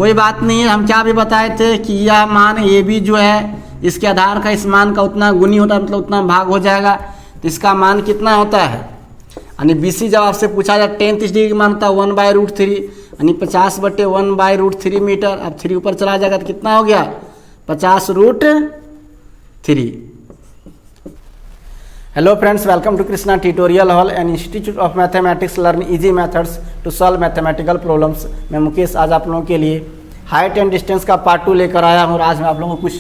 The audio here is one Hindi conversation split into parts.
कोई बात नहीं है। हम क्या भी बताए थे कि यह मान ए बी जो है इसके आधार का इस मान का उतना गुनी होता है, मतलब उतना भाग हो जाएगा। तो इसका मान कितना होता है, यानी बी सी जब आपसे पूछा जाए tan 30 डिग्री का मान होता है 1/√3, यानी 50/1/√3 मीटर। अब 3 ऊपर चला जाएगा तो कितना हो गया 50√3। Hello friends, welcome to Krishna tutorial hall and institute of mathematics. Learn easy methods to solve mathematical problems. मैं मुकेश आज आप लोगों के लिए हाइट एंड डिस्टेंस का पार्ट 2 लेकर आया हूँ और आज मैं आप लोगों को कुछ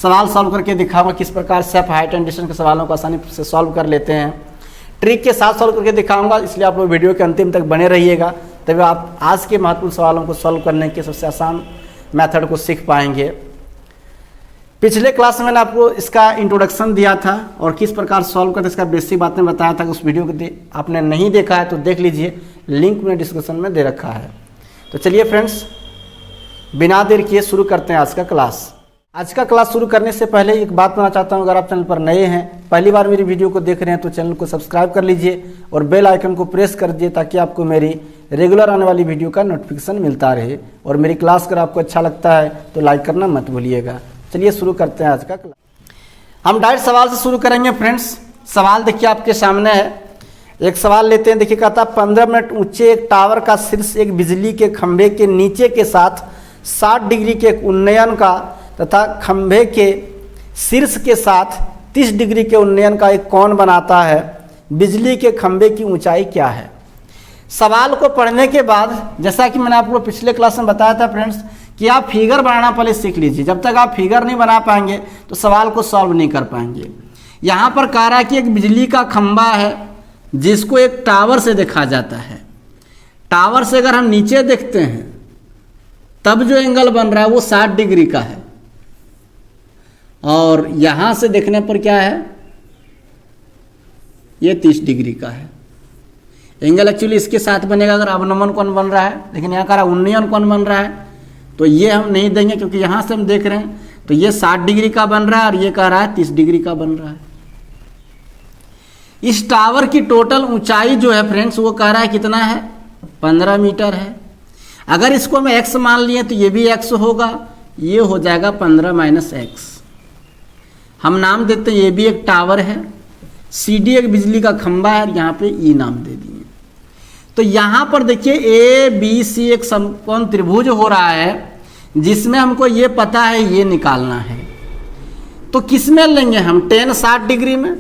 सवाल सॉल्व करके दिखाऊंगा किस प्रकार से आप हाइट एंड डिस्टेंस के सवालों को आसानी से सॉल्व कर लेते हैं। ट्रिक के साथ सॉल्व करके दिखाऊंगा, इसलिए आप लोग वीडियो के अंतिम तक बने रहिएगा, तभी आप आज के महत्वपूर्ण सवालों को सॉल्व करने के सबसे आसान मेथड को सीख पाएंगे। पिछले क्लास में मैंने आपको इसका इंट्रोडक्शन दिया था और किस प्रकार सॉल्व करते इसका बेसिक बातें बताया था। उस वीडियो को आपने नहीं देखा है तो देख लीजिए, लिंक मैंने डिस्क्रिप्शन में दे रखा है। तो चलिए फ्रेंड्स, बिना देर किए शुरू करते हैं आज का क्लास। आज का क्लास शुरू करने से पहले एक बात कहना चाहता हूं, अगर आप चैनल पर नए हैं, पहली बार मेरी वीडियो को देख रहे हैं तो चैनल को सब्सक्राइब कर लीजिए और बेल आइकन को प्रेस कर दीजिए ताकि आपको मेरी रेगुलर आने वाली वीडियो का नोटिफिकेशन मिलता रहे। और मेरी क्लास अगर आपको अच्छा लगता है तो लाइक करना मत भूलिएगा। चलिए शुरू करते हैं आज का क्लास। हम डायरेक्ट सवाल से शुरू करेंगे फ्रेंड्स। सवाल देखिए आपके सामने है। एक सवाल लेते हैं, देखिए कहता 15 मिनट ऊंचे एक टावर का शीर्ष एक बिजली के खंभे के नीचे के साथ 60 डिग्री के एक उन्नयन का तथा खंभे के शीर्ष के साथ 30 डिग्री के उन्नयन का एक कोण बनाता है। बिजली के खंभे की ऊंचाई क्या है। सवाल को पढ़ने के बाद, जैसा कि मैंने आपको पिछले क्लास में बताया था फ्रेंड्स, कि आप फिगर बनाना पहले सीख लीजिए। जब तक आप फिगर नहीं बना पाएंगे तो सवाल को सॉल्व नहीं कर पाएंगे। यहाँ पर कह रहा है कि एक बिजली का खंभा है जिसको एक टावर से देखा जाता है। टावर से अगर हम नीचे देखते हैं तब जो एंगल बन रहा है वो 60 डिग्री का है, और यहां से देखने पर क्या है, ये 30 डिग्री का है। एंगल एक्चुअली इसके साथ बनेगा अगर अवनमन कोण बन रहा है, लेकिन यहाँ का उन्नयन कोण बन रहा है तो ये हम नहीं देंगे, क्योंकि यहां से हम देख रहे हैं तो ये 60 डिग्री का बन रहा है और ये कह रहा है 30 डिग्री का बन रहा है। इस टावर की टोटल ऊंचाई जो है फ्रेंड्स वो कह रहा है कितना है, 15 मीटर है। अगर इसको मैं x मान लिए तो ये भी x होगा, ये हो जाएगा 15 - x। हम नाम देते हैं, ये भी एक टावर है, CD एक बिजली का खंभा है, यहाँ पे E नाम दे दिए। तो यहाँ पर देखिए ABC एक समकोण त्रिभुज हो रहा है जिसमें हमको ये पता है ये निकालना है। तो किस में लेंगे हम, tan 60 डिग्री में।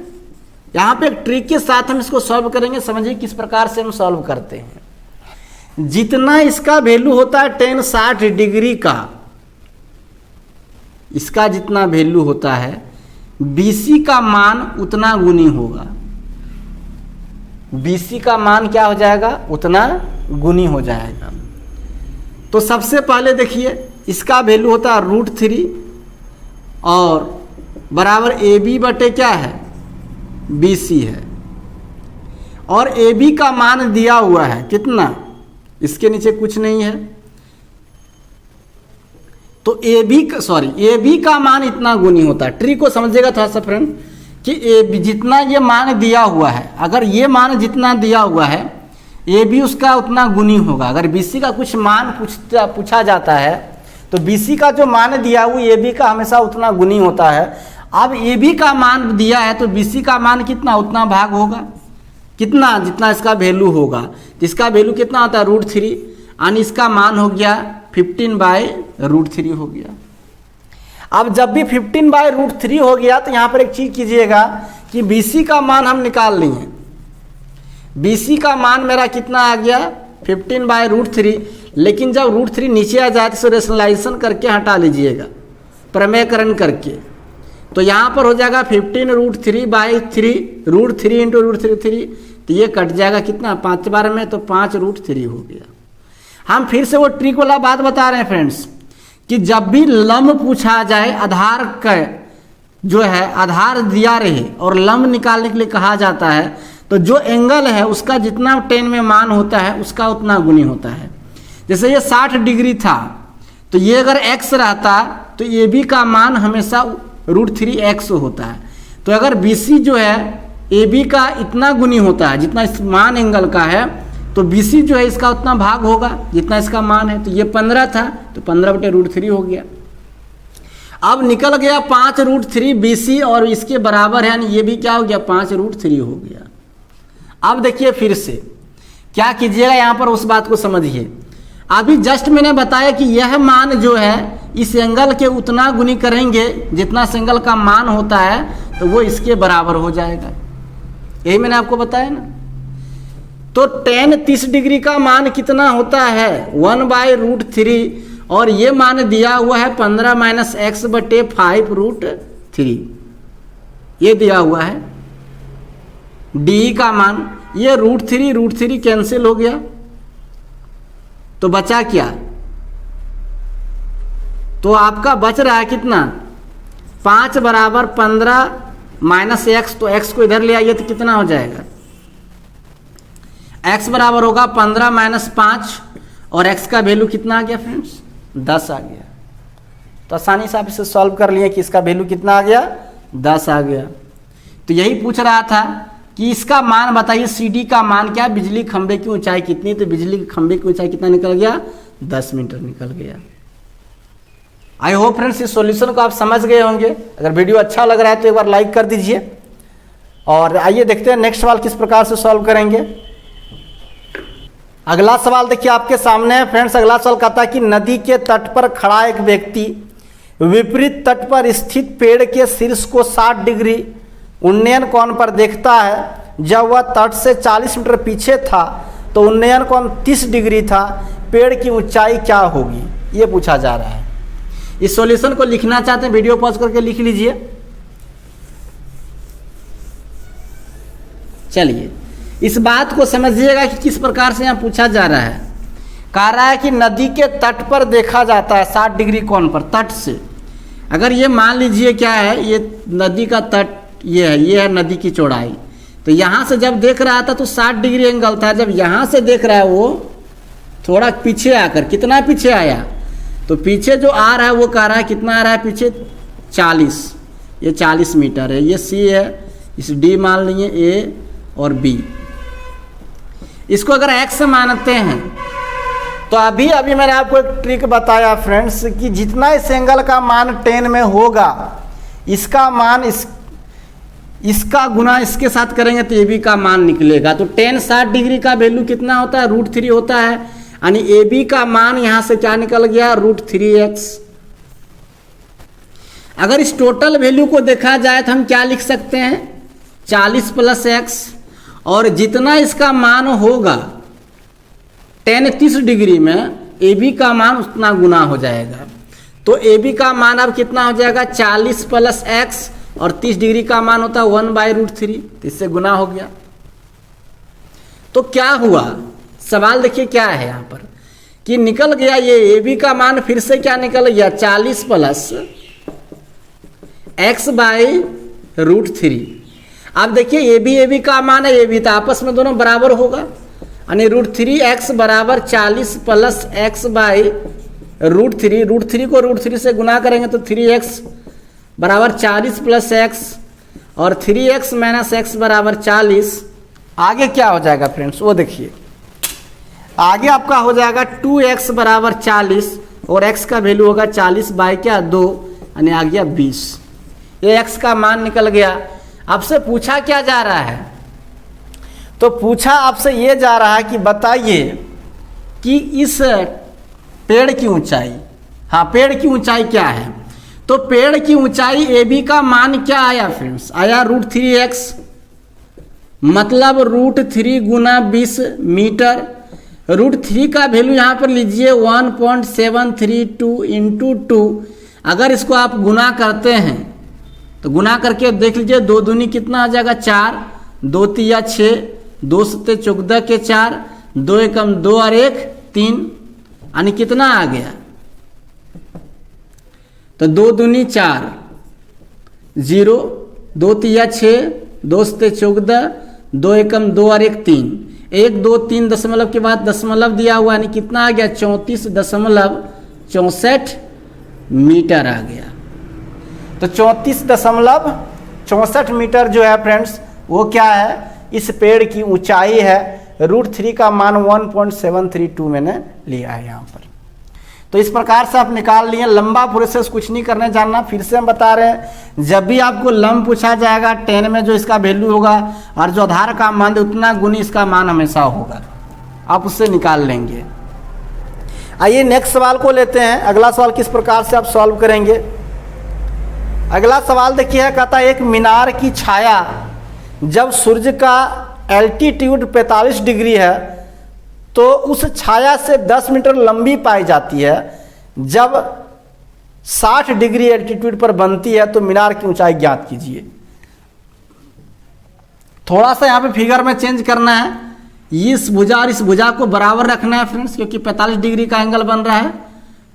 यहाँ पे एक ट्रिक के साथ हम इसको सॉल्व करेंगे, समझिए किस प्रकार से हम सॉल्व करते हैं। जितना इसका वैल्यू होता है tan 60 डिग्री का, इसका जितना वैल्यू होता है BC का मान उतना गुनी होगा। BC का मान क्या हो जाएगा, उतना गुनी हो जाएगा। तो सबसे पहले देखिए इसका वैल्यू होता है √3 और बराबर AB बटे क्या है, BC है। और AB का मान दिया हुआ है कितना, इसके नीचे कुछ नहीं है, तो AB का मान इतना गुनी होता है। ट्रिक को समझिएगा थोड़ा सा फ्रेंड, कि AB जितना ये मान दिया हुआ है, अगर ये मान जितना दिया हुआ है AB उसका उतना गुनी होगा। अगर BC का कुछ मान पूछा जाता है तो BC का जो मान दिया वो AB का हमेशा उतना गुनी होता है। अब AB का मान दिया है तो BC का मान कितना, उतना भाग होगा, कितना, जितना इसका वैल्यू होगा। तो इसका वैल्यू कितना होता है √3, यानी इसका मान हो गया 15/√3 हो गया। अब जब भी 15/√3 हो गया तो यहाँ पर एक चीज कीजिएगा कि BC का मान हम निकाल लिए। BC का मान मेरा कितना आ गया 15/√3, लेकिन जब √3 नीचे आ जाए तो रेशनलाइजेशन करके हटा लीजिएगा, प्रमेयकरण करके। तो यहाँ पर हो जाएगा 15√3/3, √3 × √3, तो ये कट जाएगा कितना, 5 बार में तो 5√3 हो गया। हम फिर से वो ट्रिक वाला बात बता रहे हैं फ्रेंड्स, कि जब भी लंब पूछा जाए, आधार का जो है आधार दिया रहे और लंब निकालने के लिए कहा जाता है, तो जो एंगल है उसका जितना tan में मान होता है उसका उतना गुनी होता है। जैसे ये 60 डिग्री था तो ये अगर x रहता तो AB का मान हमेशा √3x होता है। तो अगर BC जो है AB का इतना गुनी होता है जितना इस मान एंगल का है, तो BC जो है इसका उतना भाग होगा जितना इसका मान है। तो ये 15 था तो 15/√3 हो गया। अब निकल गया 5√3 BC और इसके बराबर है, यानी ये भी क्या हो गया 5√3 हो गया। अब देखिए फिर से क्या कीजिएगा, यहाँ पर उस बात को समझिए। अभी जस्ट मैंने बताया कि यह मान जो है इस एंगल के उतना गुनी करेंगे जितना इस एंगल का मान होता है, तो वो इसके बराबर हो जाएगा। यही मैंने आपको बताया ना। तो tan 30 डिग्री का मान कितना होता है 1/√3 और ये मान दिया हुआ है 15 - x/5√3 ये दिया हुआ है डी का मान। ये √3 कैंसिल हो गया तो बचा क्या, तो आपका बच रहा है कितना 5 = 15 - x, तो x को इधर ले आइए तो कितना हो जाएगा, x बराबर होगा 15 - 5 और x का वैल्यू कितना आ गया फ्रेंड्स 10 आ गया। तो आसानी से आप इसे सॉल्व कर लिए कि इसका वैल्यू कितना आ गया 10 आ गया। तो यही पूछ रहा था कि इसका मान बताइए CD का मान क्या, बिजली खंभे की ऊंचाई कितनी, तो बिजली के खंभे की ऊंचाई कितना निकल गया 10 मीटर निकल गया। आई होप फ्रेंड्स इस सॉल्यूशन को आप समझ गए होंगे। अगर वीडियो अच्छा लग रहा है तो एक बार लाइक कर दीजिए। और आइए देखते हैं नेक्स्ट सवाल किस प्रकार से सॉल्व करेंगे। अगला सवाल देखिए आपके सामने है फ्रेंड्स। अगला सवाल कहता है कि नदी के तट पर खड़ा एक व्यक्ति विपरीत तट पर स्थित पेड़ के शीर्ष को 60 डिग्री उन्नयन कोण पर देखता है। जब वह तट से 40 मीटर पीछे था तो उन्नयन कोण 30 डिग्री था। पेड़ की ऊंचाई क्या होगी, ये पूछा जा रहा है। इस सॉल्यूशन को लिखना चाहते हैं वीडियो पॉज करके लिख लीजिए। चलिए इस बात को समझिएगा कि किस प्रकार से यहाँ पूछा जा रहा है। कह रहा है कि नदी के तट पर देखा जाता है 60 डिग्री कोण पर तट से। अगर ये मान लीजिए क्या है, ये नदी का तट ये है नदी की चौड़ाई। तो यहाँ से जब देख रहा था तो 60 डिग्री एंगल था। जब यहाँ से देख रहा है वो थोड़ा पीछे आकर, कितना पीछे आया, तो पीछे जो आ रहा है वो कह रहा है कितना आ रहा है पीछे 40, ये 40 मीटर है। ये C है, इस D मान लिए A और B। इसको अगर x मानते हैं तो अभी मैंने आपको एक ट्रिक बताया फ्रेंड्स कि जितना इस एंगल का मान 10 में होगा इसका मान इसका गुना इसके साथ करेंगे तो AB का मान निकलेगा। तो tan 60 डिग्री का वैल्यू कितना होता है √3 होता है, यानी AB का मान यहां से क्या निकल गया √3x। अगर इस टोटल वैल्यू को देखा जाए तो हम क्या लिख सकते हैं 40 + x, और जितना इसका मान होगा tan 30 डिग्री में AB का मान उतना गुना हो जाएगा। तो AB का मान अब कितना हो जाएगा 40 + x और 30 डिग्री का मान होता है 1/√3, तो इससे गुना हो गया। तो क्या हुआ, सवाल देखिए क्या है यहाँ पर कि निकल गया ये AB का मान फिर से क्या निकल गया 40 + x/√3। अब देखिए AB का मान है, AB तो आपस में दोनों बराबर होगा, यानी √3x बराबर 40 + x/√3। √3 को √3 से गुना करेंगे तो 3x बराबर 40 + x और 3x - x बराबर 40। आगे क्या हो जाएगा फ्रेंड्स वो देखिए, आगे आपका हो जाएगा 2x बराबर 40 और x का वैल्यू होगा 40/2 यानी आ गया 20। ये x का मान निकल गया। आपसे पूछा क्या जा रहा है, तो पूछा आपसे ये जा रहा है कि बताइए कि इस पेड़ की ऊंचाई, हाँ पेड़ की ऊंचाई क्या है। तो पेड़ की ऊंचाई AB का मान क्या आया फ्रेंड्स, आया √3x, मतलब √3 गुना 20 मीटर। √3 का वैल्यू यहाँ पर लीजिए 1.732 × 2। अगर इसको आप गुना करते हैं तो गुना करके देख लीजिए, 2 दूनी कितना आ जाएगा 4, 2 तिया 6, 2 सत्ते 14 के 4, 2 एकम 2 और 1 3, यानी कितना आ गया, तो 2 दूनी 4, 0, 2 तिया 6, 2 सत्ते 14, 2 एकम 2 और 1 3, 1 2 3 दशमलव के बाद दशमलव दिया हुआ, यानी कितना आ गया 34.64 मीटर आ गया। तो 34.64 मीटर जो है फ्रेंड्स वो क्या है, इस पेड़ की ऊंचाई है √3 का मान 1.732 मैंने लिया है यहाँ पर। तो इस प्रकार से आप निकाल लिए। लंबा प्रोसेस कुछ नहीं करने जानना, फिर से हम बता रहे हैं, जब भी आपको लंब पूछा जाएगा 10 में जो इसका वैल्यू होगा और जो आधार का मान है उतना गुनी इसका मान हमेशा होगा, आप उससे निकाल लेंगे। आइए नेक्स्ट सवाल को लेते हैं। अगला सवाल किस प्रकार से आप सॉल्व करेंगे। अगला सवाल देखिए, कहता है एक मीनार की छाया जब सूर्य का एल्टीट्यूड 45 डिग्री है तो उस छाया से 10 मीटर लंबी पाई जाती है। जब 60 डिग्री एल्टीट्यूड पर बनती है तो मीनार की ऊंचाई ज्ञात कीजिए। थोड़ा सा यहाँ पे फिगर में चेंज करना है, इस भुजा और इस भुजा को बराबर रखना है फ्रेंड्स, क्योंकि 45 डिग्री का एंगल बन रहा है।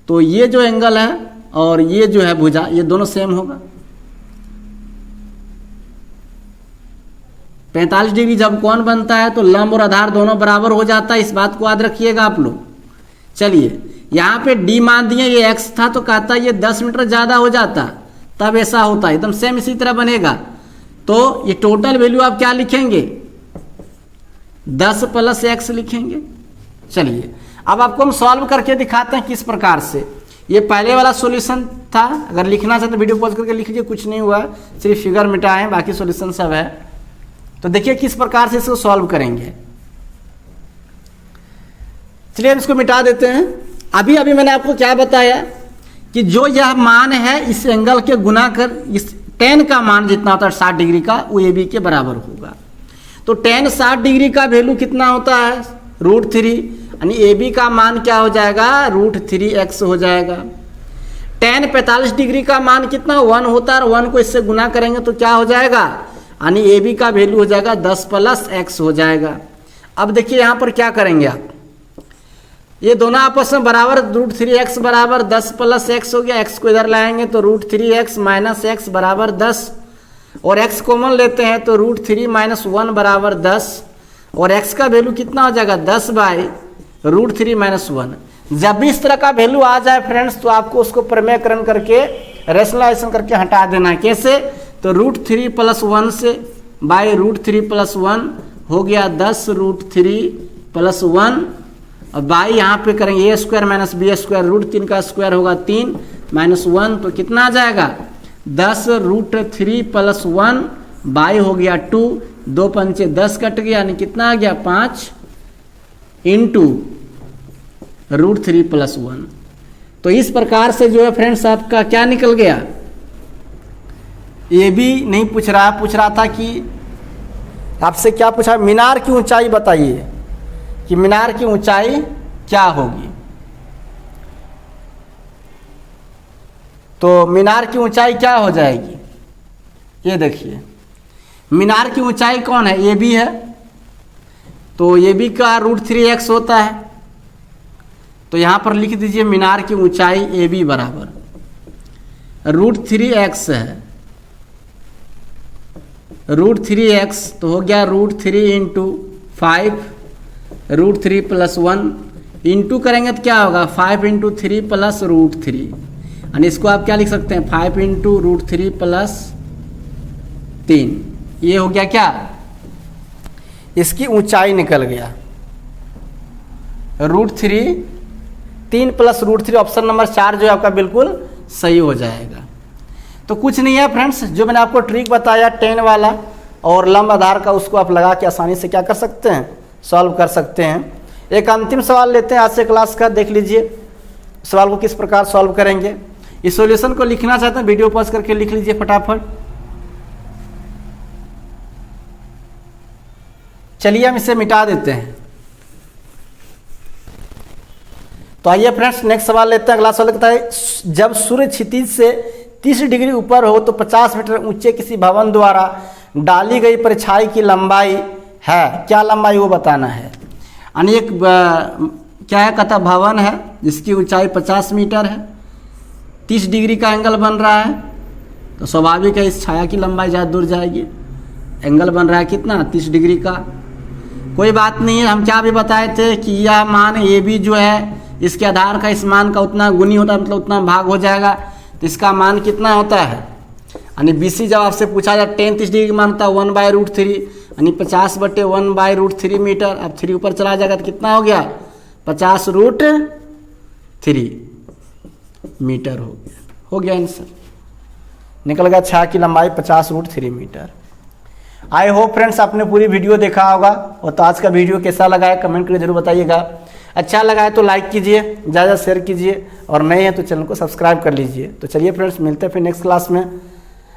तो ये जो एंगल है और ये जो है भुजा, ये दोनों सेम होगा। 45 डिग्री जब कोण बनता है तो लंब और आधार दोनों बराबर हो जाता है, इस बात को याद रखिएगा आप लोग। चलिए यहाँ पे d मान दिए, ये x था तो कहता है ये 10 मीटर ज़्यादा हो जाता, तब ऐसा होता है, एकदम सेम इसी तरह बनेगा। तो ये टोटल वैल्यू आप क्या लिखेंगे, 10 + x लिखेंगे। चलिए अब आपको हम सॉल्व करके दिखाते हैं किस प्रकार से। ये पहले वाला सॉल्यूशन था, अगर लिखना चाहते तो वीडियो पॉज करके लिख लीजिए, कुछ नहीं हुआ, सिर्फ फिगर मिटाएं, बाकी सॉल्यूशन सब है। तो देखिए किस प्रकार से इसको सॉल्व करेंगे। चलिए हम इसको मिटा देते हैं। अभी मैंने आपको क्या बताया कि जो यह मान है इस एंगल के गुना कर इस tan का मान जितना होता है 60 डिग्री का, वो AB के बराबर होगा। तो tan 60 डिग्री का वैल्यू कितना होता है, √3, यानी AB का मान क्या हो जाएगा, √3x हो जाएगा। tan 45 डिग्री का मान कितना 1 होता है, और 1 को इससे गुना करेंगे तो क्या हो जाएगा, यानी AB का वैल्यू हो जाएगा 10 + x हो जाएगा। अब देखिए यहाँ पर क्या करेंगे आप, ये दोनों आपस में बराबर, √3x बराबर 10 + x हो गया, x को इधर लाएंगे तो √3x - x बराबर 10, और x कॉमन लेते हैं तो √3 - 1 बराबर 10, और x का वैल्यू कितना हो जाएगा 10/√3 - 1। जब भी इस तरह का वैल्यू आ जाए फ्रेंड्स तो आपको उसको प्रमेयकरण करके रेशनलाइजेशन करके हटा देना है। कैसे, तो √3 + 1 से √3 + 1 हो गया 10√3 + 1, और बाई यहाँ पे करेंगे a² - b², √3 का स्क्वायर होगा 3 - 1, तो कितना आ जाएगा 10√3 + 1, बाई हो गया 2, 2 × 5 = 10 कट गया, यानी कितना आ गया 5 × √3 + 1। तो इस प्रकार से जो है फ्रेंड्स आपका क्या निकल गया, ये भी नहीं पूछ रहा था कि आपसे क्या पूछा, मीनार की ऊंचाई बताइए कि मीनार की ऊंचाई क्या होगी। तो मीनार की ऊंचाई क्या हो जाएगी, ये देखिए मीनार की ऊंचाई कौन है, AB है, तो AB का √3x होता है। तो यहाँ पर लिख दीजिए मीनार की ऊंचाई AB बराबर √3x है, √3x तो हो गया √3 × 5, √3 + 1 इंटू करेंगे तो क्या होगा 5 × 3 + √3, यानी इसको आप क्या लिख सकते हैं 5 × √3 + 3, ये हो गया क्या, इसकी ऊंचाई निकल गया √3, 3 + √3, ऑप्शन नंबर 4 जो है आपका बिल्कुल सही हो जाएगा। तो कुछ नहीं है फ्रेंड्स, जो मैंने आपको ट्रिक बताया tan वाला और लंब आधार का, उसको आप लगा के आसानी से क्या कर सकते हैं, सॉल्व कर सकते हैं। एक अंतिम सवाल लेते हैं आज से क्लास का, देख लीजिए सवाल को किस प्रकार सॉल्व करेंगे। इस सॉल्यूशन को लिखना चाहते हैं वीडियो पॉज करके लिख लीजिए फटाफट। चलिए हम इसे मिटा देते हैं। तो आइए फ्रेंड्स नेक्स्ट सवाल लेते हैं। अगला सवाल कहता है जब सूर्य क्षितिज से 30 डिग्री ऊपर हो तो 50 मीटर ऊंचे किसी भवन द्वारा डाली गई परछाई की लंबाई है, क्या लंबाई वो बताना है। यानी एक क्या है, कहता भवन है जिसकी ऊंचाई 50 मीटर है, 30 डिग्री का एंगल बन रहा है, तो स्वाभाविक है इस छाया की लंबाई ज़्यादा दूर जाएगी। एंगल बन रहा है कितना 30 डिग्री का, कोई बात नहीं है। हम क्या भी बताए थे कि यह मान AB जो है इसके आधार का इस मान का उतना गुनी होता है, मतलब उतना भाग हो जाएगा, तो इसका मान कितना होता है, यानी BC जब आपसे पूछा जाए tan 30 डिग्री का मान होता है 1/√3, यानी 50/1/√3 मीटर। अब 3 ऊपर चला जाएगा तो कितना हो गया 50√3 मीटर हो गया आंसर। निकल गया 6 की लंबाई 50√3 मीटर। आई होप फ्रेंड्स आपने पूरी वीडियो देखा होगा। और तो आज का वीडियो कैसा लगा है कमेंट करके जरूर बताइएगा। अच्छा लगा है तो लाइक कीजिए, ज़्यादा शेयर कीजिए, और नए हैं तो चैनल को सब्सक्राइब कर लीजिए। तो चलिए फ्रेंड्स मिलते हैं फिर नेक्स्ट क्लास में।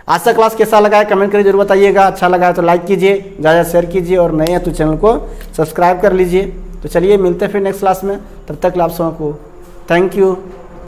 आज का क्लास कैसा लगा है कमेंट करके जरूर बताइएगा। अच्छा लगा है तो लाइक कीजिए, ज़्यादा शेयर कीजिए, और नए हैं तो चैनल को सब्सक्राइब कर लीजिए। तो चलिए मिलते हैं फिर नेक्स्ट क्लास में। तब तक आप सबको थैंक यू।